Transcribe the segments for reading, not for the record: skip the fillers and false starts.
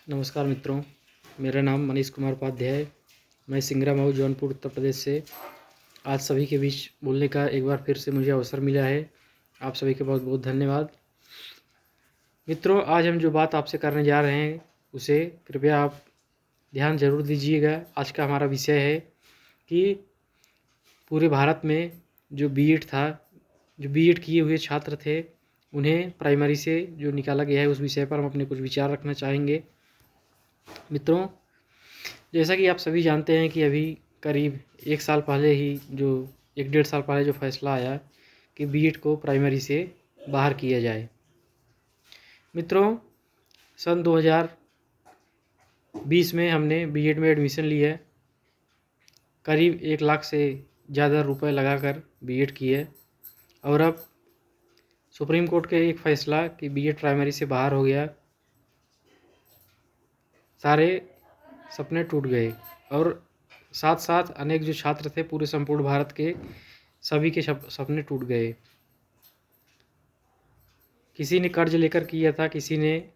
नमस्कार मित्रों, मेरा नाम मनीष कुमार उपाध्याय है। मैं सिंगरा मऊ जौनपुर उत्तर प्रदेश से आज सभी के बीच बोलने का एक बार फिर से मुझे अवसर मिला है। आप सभी के बहुत बहुत धन्यवाद। मित्रों, आज हम जो बात आपसे करने जा रहे हैं उसे कृपया आप ध्यान जरूर दीजिएगा। आज का हमारा विषय है कि पूरे भारत में जो बीएड था, जो बीएड किए हुए छात्र थे, उन्हें प्राइमरी से जो निकाला गया है उस विषय पर हम अपने कुछ विचार रखना चाहेंगे। मित्रों, जैसा कि आप सभी जानते हैं कि अभी करीब एक साल पहले ही जो 1 डेढ़ साल पहले जो फैसला आया कि बीएड को प्राइमरी से बाहर किया जाए। मित्रों, सन 2020 में हमने बीएड में एडमिशन लिया। करीब 1 लाख से ज़्यादा रुपए लगाकर बीएड किए और अब सुप्रीम कोर्ट के एक फ़ैसला कि बीएड प्राइमरी से बाहर हो गया। सारे सपने टूट गए और साथ साथ अनेक जो छात्र थे पूरे संपूर्ण भारत के, सभी के सपने टूट गए। किसी ने कर्ज लेकर किया था, किसी ने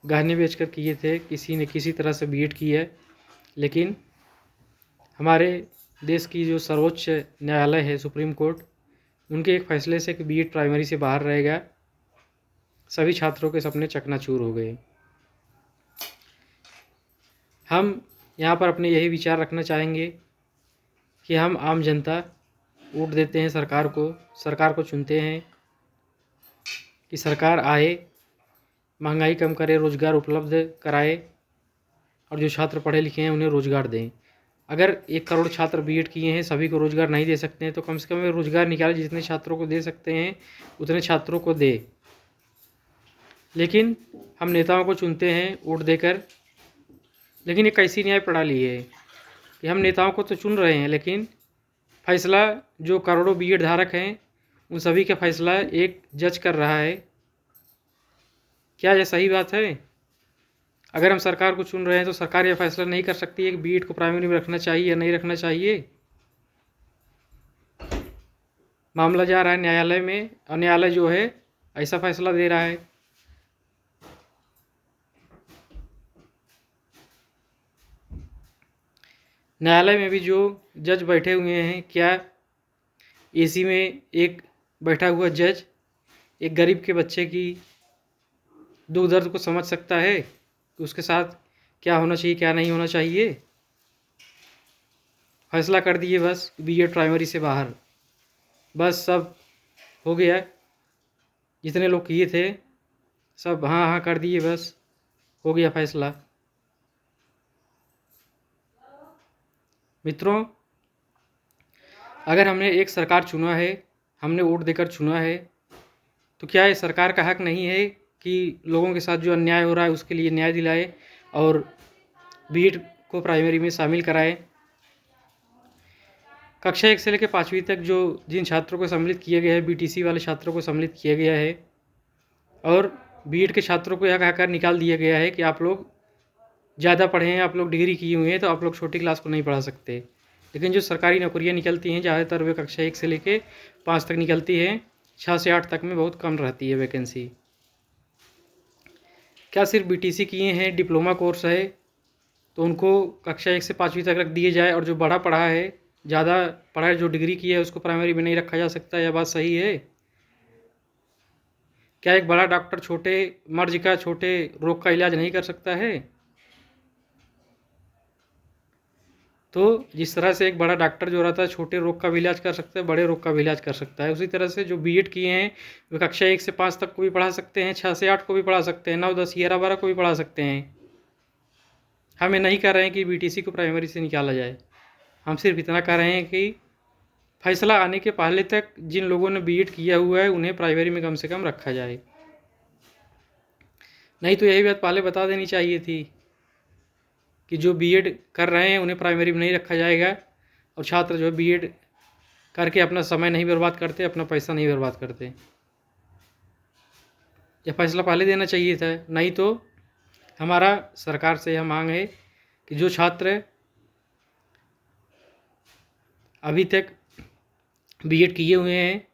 गहने बेचकर किए थे, किसी ने किसी तरह से बीएड की है। लेकिन हमारे देश की जो सर्वोच्च न्यायालय है, सुप्रीम कोर्ट, उनके एक फैसले से कि बीएड प्राइमरी से बाहर रहेगा, सभी छात्रों के सपने चकनाचूर हो गए। हम यहाँ पर अपने यही विचार रखना चाहेंगे कि हम आम जनता वोट देते हैं सरकार को चुनते हैं कि सरकार आए, महंगाई कम करे, रोज़गार उपलब्ध कराए और जो छात्र पढ़े लिखे हैं उन्हें रोज़गार दें। अगर 1 करोड़ छात्र बीएड किए हैं, सभी को रोज़गार नहीं दे सकते हैं, तो कम से कम रोज़गार निकाले, जितने छात्रों को दे सकते हैं उतने छात्रों को दे। लेकिन हम नेताओं को चुनते हैं वोट देकर, लेकिन ये कैसी न्याय प्रणाली है कि हम नेताओं को तो चुन रहे हैं, लेकिन फैसला जो करोड़ों बीएड धारक हैं उन सभी का फैसला एक जज कर रहा है। क्या यह सही बात है? अगर हम सरकार को चुन रहे हैं तो सरकार यह फैसला नहीं कर सकती है कि बीएड को प्राइमरी में रखना चाहिए या नहीं रखना चाहिए? मामला जा रहा है न्यायालय में और न्यायालय जो है ऐसा फैसला दे रहा है। न्यायालय में भी जो जज बैठे हुए हैं, क्या एसी में एक बैठा हुआ जज एक गरीब के बच्चे की दुख दर्द को समझ सकता है कि उसके साथ क्या होना चाहिए, क्या नहीं होना चाहिए? फैसला कर दिए बस बीएड प्राइमरी से बाहर, बस सब हो गया। जितने लोग किए थे सब हाँ हाँ कर दिए, बस हो गया फैसला। मित्रों, अगर हमने एक सरकार चुना है, हमने वोट देकर चुना है, तो क्या ये सरकार का हक नहीं है कि लोगों के साथ जो अन्याय हो रहा है उसके लिए न्याय दिलाए और बीएड को प्राइमरी में शामिल कराए? कक्षा 1 से लेकर 5वीं तक जो जिन छात्रों को सम्मिलित किया गया है, बीटीसी वाले छात्रों को सम्मिलित किया गया है और बीएड के छात्रों को यह कहकर निकाल दिया गया है कि आप लोग ज़्यादा पढ़े हैं, आप लोग डिग्री किए हुए हैं, तो आप लोग छोटी क्लास को नहीं पढ़ा सकते। लेकिन जो सरकारी नौकरियां निकलती हैं ज़्यादातर वे कक्षा 1 से लेकर 5 तक निकलती हैं, 6 से 8 तक में बहुत कम रहती है वैकेंसी। क्या सिर्फ बीटीसी किए हैं, डिप्लोमा कोर्स है, तो उनको कक्षा 1 से 5वीं तक रख दिए जाए और जो बड़ा पढ़ा है, ज़्यादा पढ़ा है, जो डिग्री की है, उसको प्राइमरी में नहीं रखा जा सकता? यह बात सही है? क्या एक बड़ा डॉक्टर छोटे मर्ज का, छोटे रोग का इलाज नहीं कर सकता है? तो जिस तरह से एक बड़ा डॉक्टर जो रहता है छोटे रोग का भी इलाज कर सकता है, बड़े रोग का भी इलाज कर सकता है, उसी तरह से जो बीएड किए हैं वे कक्षा 1 से 5 तक को भी पढ़ा सकते हैं, 6 से 8 को भी पढ़ा सकते हैं, 9, 10, 11, 12 को भी पढ़ा सकते हैं। हम ये नहीं कह रहे हैं कि बीटीसी को प्राइमरी से निकाला जाए, हम सिर्फ इतना कह रहे हैं कि फैसला आने के पहले तक जिन लोगों ने बीएड किया हुआ है उन्हें प्राइमरी में कम से कम रखा जाए। नहीं तो यही बात पहले बता देनी चाहिए थी कि जो बीएड कर रहे हैं उन्हें प्राइमरी में नहीं रखा जाएगा और छात्र जो है बीएड करके अपना समय नहीं बर्बाद करते, अपना पैसा नहीं बर्बाद करते। यह फैसला पहले देना चाहिए था। नहीं तो हमारा सरकार से यह मांग है कि जो छात्र अभी तक बीएड किए हुए हैं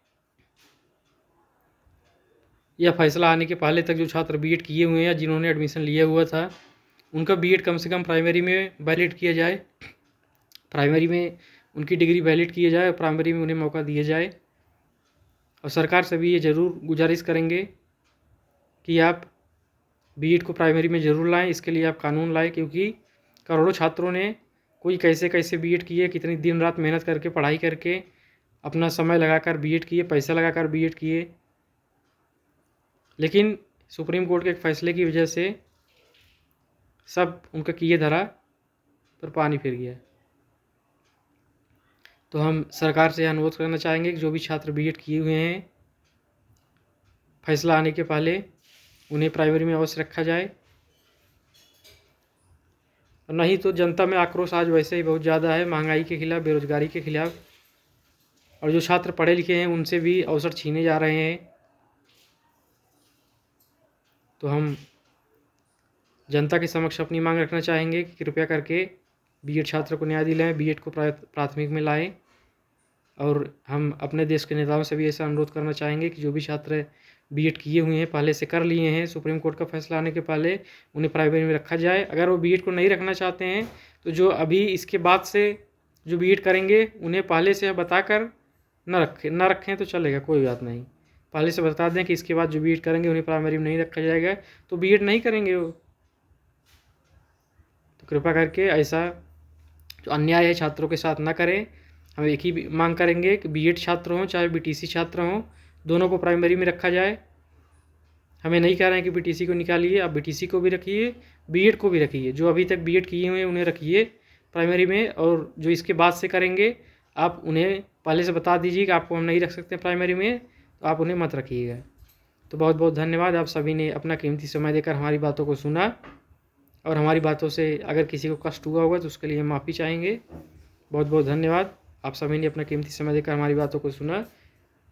या फैसला आने के पहले तक जो छात्र बीएड किए हुए हैं या जिन्होंने एडमिशन लिया हुआ था, उनका बीएड कम से कम प्राइमरी में वैलिड किया जाए, प्राइमरी में उनकी डिग्री वैलिड किया जाए, प्राइमरी में उन्हें मौका दिया जाए। और सरकार से भी ये ज़रूर गुजारिश करेंगे कि आप बीएड को प्राइमरी में ज़रूर लाएं, इसके लिए आप कानून लाएं, क्योंकि करोड़ों छात्रों ने कोई कैसे कैसे बीएड किए, कितनी दिन रात मेहनत करके पढ़ाई करके अपना समय लगाकर बीएड किए, पैसा लगाकर बीएड किए, लेकिन सुप्रीम कोर्ट के एक फैसले की वजह से सब उनका किए धरा पर पानी फिर गया। तो हम सरकार से अनुरोध करना चाहेंगे कि जो भी छात्र बीएड किए हुए हैं, फैसला आने के पहले उन्हें प्राइमरी में अवश्य रखा जाए। और नहीं तो जनता में आक्रोश आज वैसे ही बहुत ज़्यादा है, महंगाई के खिलाफ, बेरोजगारी के खिलाफ, और जो छात्र पढ़े लिखे हैं उनसे भी अवसर छीने जा रहे हैं। तो हम जनता के समक्ष अपनी मांग रखना चाहेंगे कि कृपया करके बीएड छात्र को न्याय दिलाएं, बीएड को प्राथमिक में लाएं। और हम अपने देश के नेताओं से भी ऐसा अनुरोध करना चाहेंगे कि जो भी छात्र बीएड किए हुए हैं, पहले से कर लिए हैं, सुप्रीम कोर्ट का फैसला आने के पहले उन्हें प्राइमरी में रखा जाए। अगर वो बीएड को नहीं रखना चाहते हैं तो जो अभी इसके बाद से जो बीएड करेंगे उन्हें पहले से बताकर न रखें तो चलेगा, कोई बात नहीं। पहले से बता दें कि इसके बाद जो बीएड करेंगे उन्हें प्राइमरी में नहीं रखा जाएगा, तो बीएड नहीं करेंगे वो। तो कृपया करके ऐसा जो अन्याय है छात्रों के साथ ना करें। हम एक ही मांग करेंगे कि बीएड छात्र हों चाहे बीटीसी छात्र हों, दोनों को प्राइमरी में रखा जाए। हमें नहीं कह रहे हैं कि बीटीसी को निकालिए, आप बीटीसी को भी रखिए, बीएड को भी रखिए। जो अभी तक बीएड किए हुए हैं उन्हें रखिए प्राइमरी में, और जो इसके बाद से करेंगे आप उन्हें पहले से बता दीजिए कि आपको हम नहीं रख सकते प्राइमरी में, तो आप उन्हें मत रखिएगा। तो बहुत बहुत धन्यवाद, आप सभी ने अपना कीमती समय देकर हमारी बातों को सुना, और हमारी बातों से अगर किसी को कष्ट हुआ होगा तो उसके लिए हम माफ़ी चाहेंगे। बहुत बहुत धन्यवाद, आप सभी ने अपना कीमती समय देकर हमारी बातों को सुना।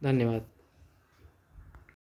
धन्यवाद।